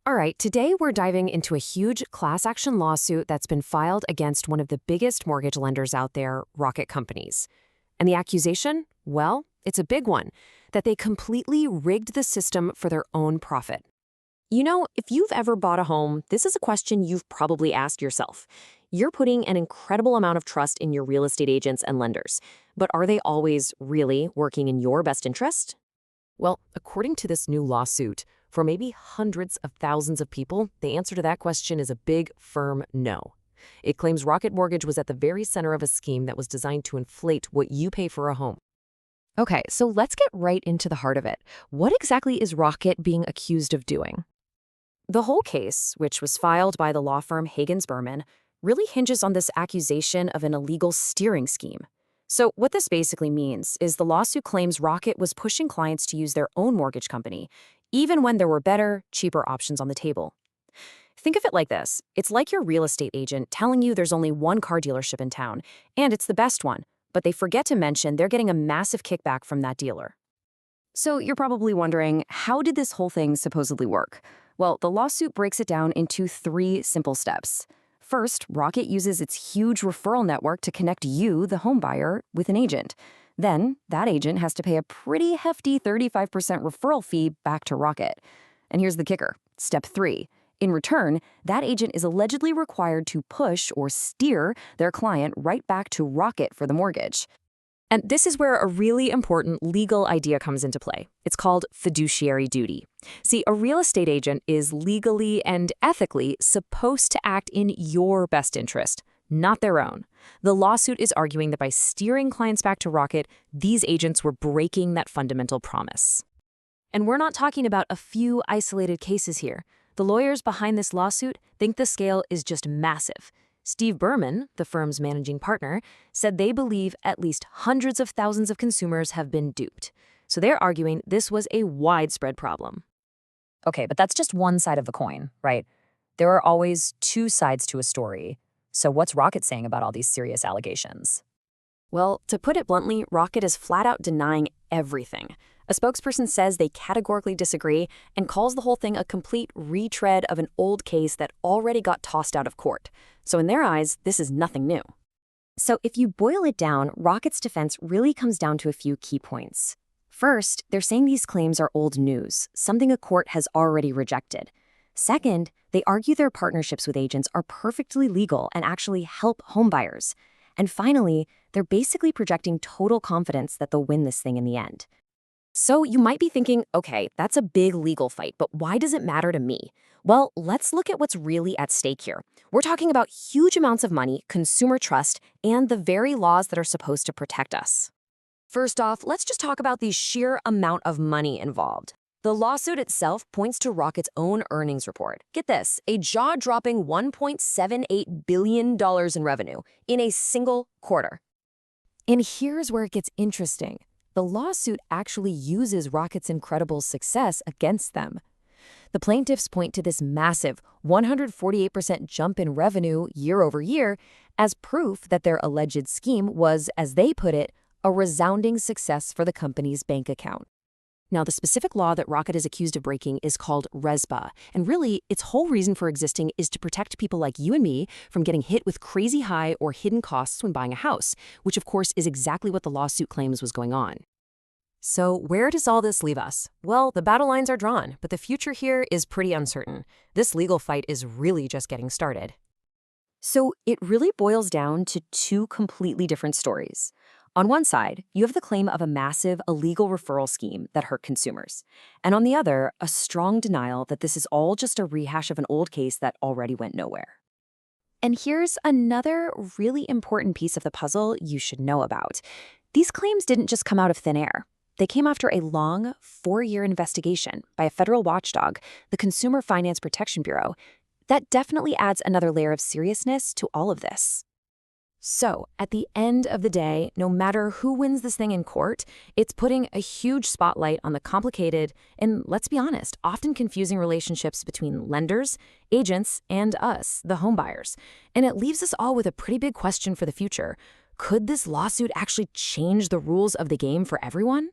All right, today we're diving into a huge class action lawsuit that's been filed against one of the biggest mortgage lenders out there, Rocket Companies. And the accusation? Well, it's a big one, that they completely rigged the system for their own profit. You know, if you've ever bought a home, this is a question you've probably asked yourself. You're putting an incredible amount of trust in your real estate agents and lenders, but are they always really working in your best interest? Well, according to this new lawsuit, for maybe hundreds of thousands of people, the answer to that question is a big, firm no. It claims Rocket Mortgage was at the very center of a scheme that was designed to inflate what you pay for a home. Okay, so let's get right into the heart of it. What exactly is Rocket being accused of doing? The whole case, which was filed by the law firm Hagens Berman, really hinges on this accusation of an illegal steering scheme. So what this basically means is the lawsuit claims Rocket was pushing clients to use their own mortgage company, even when there were better, cheaper options on the table. Think of it like this. It's like your real estate agent telling you there's only one car dealership in town, and it's the best one, but they forget to mention they're getting a massive kickback from that dealer. So you're probably wondering, how did this whole thing supposedly work? Well, the lawsuit breaks it down into 3 simple steps. First, Rocket uses its huge referral network to connect you, the home buyer, with an agent. Then, that agent has to pay a pretty hefty 35% referral fee back to Rocket. And here's the kicker. Step 3. In return, that agent is allegedly required to push or steer their client right back to Rocket for the mortgage. And this is where a really important legal idea comes into play. It's called fiduciary duty. See, a real estate agent is legally and ethically supposed to act in your best interest, not their own. The lawsuit is arguing that by steering clients back to Rocket, these agents were breaking that fundamental promise. And we're not talking about a few isolated cases here. The lawyers behind this lawsuit think the scale is just massive. Steve Berman, the firm's managing partner, said they believe at least hundreds of thousands of consumers have been duped. So they're arguing this was a widespread problem. Okay, but that's just one side of the coin, right? There are always 2 sides to a story. So what's Rocket saying about all these serious allegations? Well, to put it bluntly, Rocket is flat out denying everything. A spokesperson says they categorically disagree and calls the whole thing a complete retread of an old case that already got tossed out of court. So in their eyes, this is nothing new. So if you boil it down, Rocket's defense really comes down to a few key points. First, they're saying these claims are old news, something a court has already rejected. Second, they argue their partnerships with agents are perfectly legal and actually help homebuyers. And finally, they're basically projecting total confidence that they'll win this thing in the end. So you might be thinking, okay, that's a big legal fight, but why does it matter to me? Well, let's look at what's really at stake here. We're talking about huge amounts of money, consumer trust, and the very laws that are supposed to protect us. First off, let's just talk about the sheer amount of money involved. The lawsuit itself points to Rocket's own earnings report. Get this, a jaw-dropping $1.78 billion in revenue in a single quarter. And here's where it gets interesting. The lawsuit actually uses Rocket's incredible success against them. The plaintiffs point to this massive 148% jump in revenue year over year as proof that their alleged scheme was, as they put it, a resounding success for the company's bank account. Now, the specific law that Rocket is accused of breaking is called RESPA, and really, its whole reason for existing is to protect people like you and me from getting hit with crazy high or hidden costs when buying a house, which of course is exactly what the lawsuit claims was going on. So where does all this leave us? Well, the battle lines are drawn, but the future here is pretty uncertain. This legal fight is really just getting started. So it really boils down to 2 completely different stories. On one side, you have the claim of a massive illegal referral scheme that hurt consumers. And on the other, a strong denial that this is all just a rehash of an old case that already went nowhere. And here's another really important piece of the puzzle you should know about. These claims didn't just come out of thin air. They came after a long 4-year investigation by a federal watchdog, the Consumer Finance Protection Bureau. That definitely adds another layer of seriousness to all of this. So, at the end of the day, no matter who wins this thing in court, it's putting a huge spotlight on the complicated and, let's be honest, often confusing relationships between lenders, agents, and us, the homebuyers. And it leaves us all with a pretty big question for the future. Could this lawsuit actually change the rules of the game for everyone?